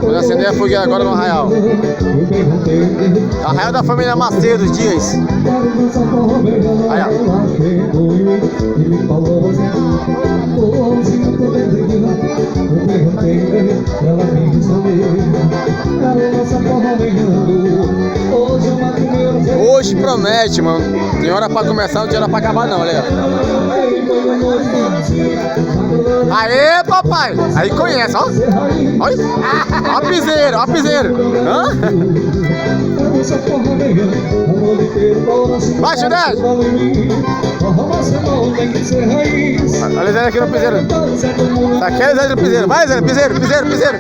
Vamos acender a fogueira agora no arraial. Arraial da família Macedo Dias. Aí, ó. Hoje promete, mano. Tem hora pra começar, não tem hora pra acabar não, olha. Aê, papai! Aí conhece, ó. Olha. Ó piseiro, ó piseiro. Hã? Vai, Chudete! Olha Zé aqui no piseiro. Tá aqui é Zé no piseiro. Vai, Zé, piseiro, piseiro, piseiro.